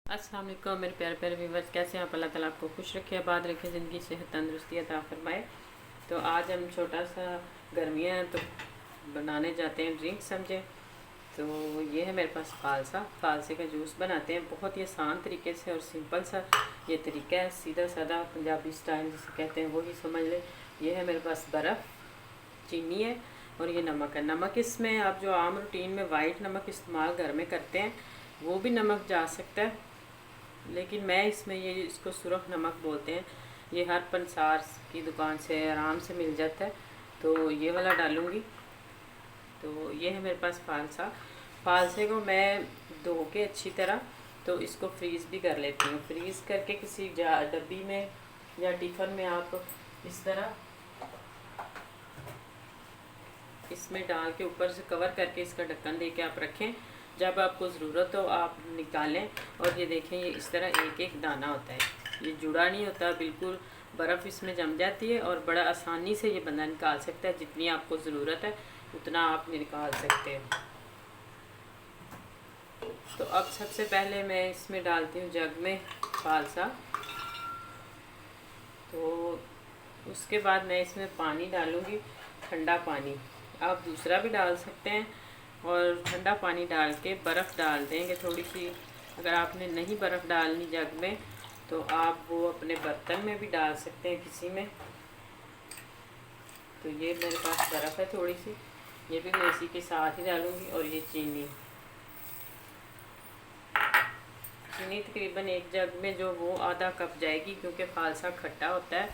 अस्सलाम वालेकुम मेरे प्यारे प्यारे व्यूवर्स, कैसे हैं आप? अल्लाह ताला आपको खुश रखे, आबाद रखे, ज़िंदगी सेहत तंदुरुस्ती अता फरमाए। तो आज हम छोटा सा गर्मियाँ हैं तो बनाने जाते हैं ड्रिंक समझे। तो ये है मेरे पास फालसे का जूस बनाते हैं बहुत ही आसान तरीके से और सिंपल सा ये तरीका है, सीधा साधा पंजाबी स्टाइल जिसे कहते हैं वही समझ लें। ये है मेरे पास बर्फ़, चीनी है और ये नमक है। नमक इसमें आप जो आम रूटीन में वाइट नमक इस्तेमाल घर में करते हैं वो भी नमक जा सकता है, लेकिन मैं इसमें ये इसको सुरख नमक बोलते हैं। ये हर पंसार की दुकान से आराम से मिल जाता है, तो ये वाला डालूँगी। तो ये है मेरे पास फालसे को मैं धो के अच्छी तरह तो इसको फ्रीज़ भी कर लेती हूँ। फ्रीज़ करके किसी डब्बी में या टिफ़न में आप इस तरह इसमें डाल के ऊपर से कवर करके इसका ढक्कन दे के आप रखें। जब आपको ज़रूरत हो आप निकालें और ये देखें, ये इस तरह एक एक दाना होता है, ये जुड़ा नहीं होता बिल्कुल। बर्फ़ इसमें जम जाती है और बड़ा आसानी से ये बंदा निकाल सकता है। जितनी आपको ज़रूरत है उतना आप निकाल सकते हैं। तो अब सबसे पहले मैं इसमें डालती हूँ जग में फालसा। तो उसके बाद मैं इसमें पानी डालूँगी, ठंडा पानी। आप दूसरा भी डाल सकते हैं और ठंडा पानी डाल के बर्फ़ डाल देंगे थोड़ी सी। अगर आपने नहीं बर्फ़ डालनी जग में तो आप वो अपने बर्तन में भी डाल सकते हैं किसी में। तो ये मेरे पास बर्फ़ है थोड़ी सी, ये भी मैं इसी के साथ ही डालूँगी। और ये चीनी तकरीबन एक जग में जो वो आधा कप जाएगी, क्योंकि फालसा खट्टा होता है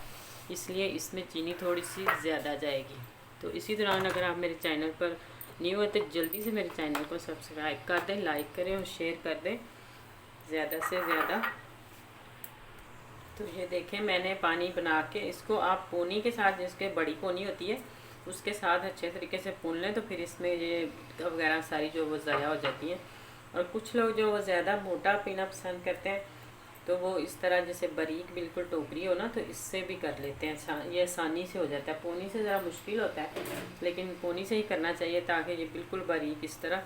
इसलिए इसमें चीनी थोड़ी सी ज़्यादा जाएगी। तो इसी दौरान अगर आप मेरे चैनल पर न्यू है तो जल्दी से मेरे चैनल को सब्सक्राइब कर दें, लाइक करें और शेयर कर दें ज़्यादा से ज़्यादा। तो ये देखें, मैंने पानी बना के इसको आप पोनी के साथ, जिसके बड़ी पोनी होती है उसके साथ अच्छे तरीके से भून लें, तो फिर इसमें ये वगैरह सारी जो वो ज़ाया हो जाती हैं। और कुछ लोग जो वो ज़्यादा मोटा पीना पसंद करते हैं तो वो इस तरह जैसे बारीक बिल्कुल टोकरी हो ना, तो इससे भी कर लेते हैं। ये आसानी से हो जाता है। पोनी से ज़रा मुश्किल होता है, लेकिन पोनी से ही करना चाहिए ताकि ये बिल्कुल बारीक इस तरह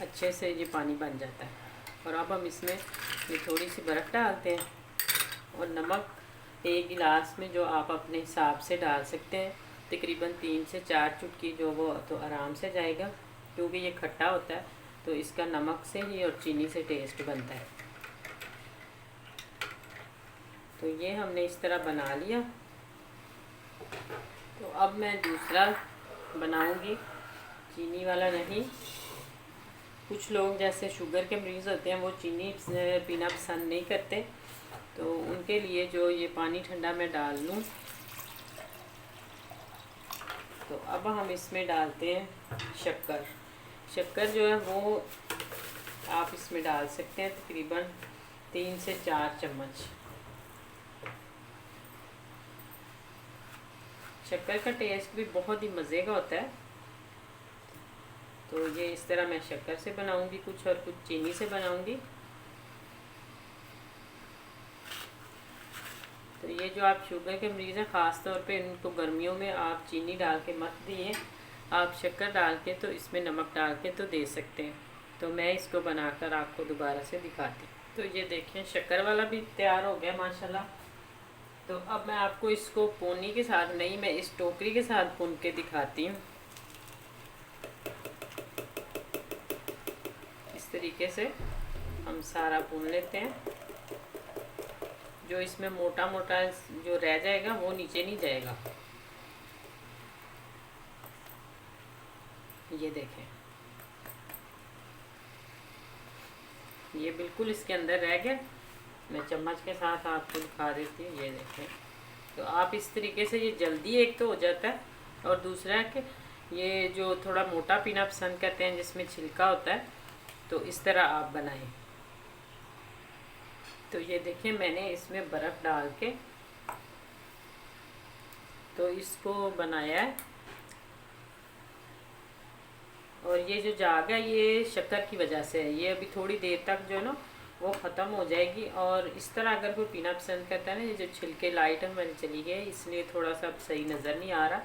अच्छे से ये पानी बन जाता है। और अब हम इसमें ये थोड़ी सी बर्फ़ डालते हैं और नमक एक गिलास में जो आप अपने हिसाब से डाल सकते हैं, तकरीबन 3 से 4 चुटकी जो वो तो आराम से जाएगा, क्योंकि ये खट्टा होता है तो इसका नमक से ही और चीनी से टेस्ट बनता है। तो ये हमने इस तरह बना लिया। तो अब मैं दूसरा बनाऊंगी, चीनी वाला नहीं। कुछ लोग जैसे शुगर के मरीज़ होते हैं वो चीनी पीना पसंद नहीं करते, तो उनके लिए जो ये पानी ठंडा मैं डाल लूँ। तो अब हम इसमें डालते हैं शक्कर जो है वो आप इसमें डाल सकते हैं तकरीबन 3 से 4 चम्मच। शक्कर का टेस्ट भी बहुत ही मज़े का होता है। तो ये इस तरह मैं शक्कर से बनाऊंगी कुछ और कुछ चीनी से बनाऊंगी। तो ये जो आप शुगर के मरीज़ हैं ख़ास तौर पे इनको गर्मियों में आप चीनी डाल के मत दिए, आप शक्कर डाल के तो इसमें नमक डाल के तो दे सकते हैं। तो मैं इसको बनाकर आपको दोबारा से दिखाती हूँ। तो ये देखें, शक्कर वाला भी तैयार हो गया माशाल्लाह। तो अब मैं आपको इसको पोनी के साथ नहीं, मैं इस टोकरी के साथ भून के दिखाती हूँ। इस तरीके से हम सारा भून लेते हैं। जो इसमें मोटा मोटा जो रह जाएगा वो नीचे नहीं जाएगा। ये देखें, ये बिल्कुल इसके अंदर रह गया। मैं चम्मच के साथ आपको दिखा देती हूँ, ये देखें। तो आप इस तरीके से, ये जल्दी एक तो हो जाता है और दूसरा है कि ये जो थोड़ा मोटा पीना पसंद करते हैं जिसमें छिलका होता है, तो इस तरह आप बनाएं। तो ये देखें, मैंने इसमें बर्फ़ डाल के तो इसको बनाया है। और ये जो जाग है ये शक्कर की वजह से है। ये अभी थोड़ी देर तक जो है ना वो ख़त्म हो जाएगी। और इस तरह अगर कोई पीना पसंद करता है ना, ये जो छिलके लाइट हमारी चली गई इसलिए थोड़ा सा सही नज़र नहीं आ रहा,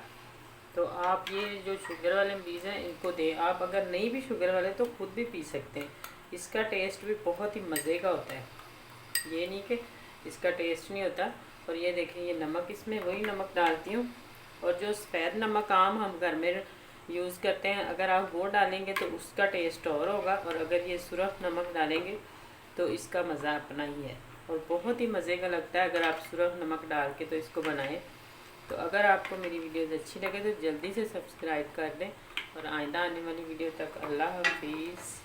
तो आप ये जो शुगर वाले मरीज़ हैं इनको दें। आप अगर नहीं भी शुगर वाले तो खुद भी पी सकते हैं। इसका टेस्ट भी बहुत ही मज़े का होता है, ये नहीं कि इसका टेस्ट नहीं होता। और ये देखें, ये नमक, इसमें वही नमक डालती हूँ। और जो सफ़ेद नमक आम हम घर में यूज़ करते हैं, अगर आप वो डालेंगे तो उसका टेस्ट और होगा, और अगर ये सुरख नमक डालेंगे तो इसका मज़ा अपना ही है और बहुत ही मज़े का लगता है अगर आप सुरख नमक डाल के तो इसको बनाएं। तो अगर आपको मेरी वीडियोज़ अच्छी लगे तो जल्दी से सब्सक्राइब कर दें, और आइंदा आने वाली वीडियो तक अल्लाह हाफिज़।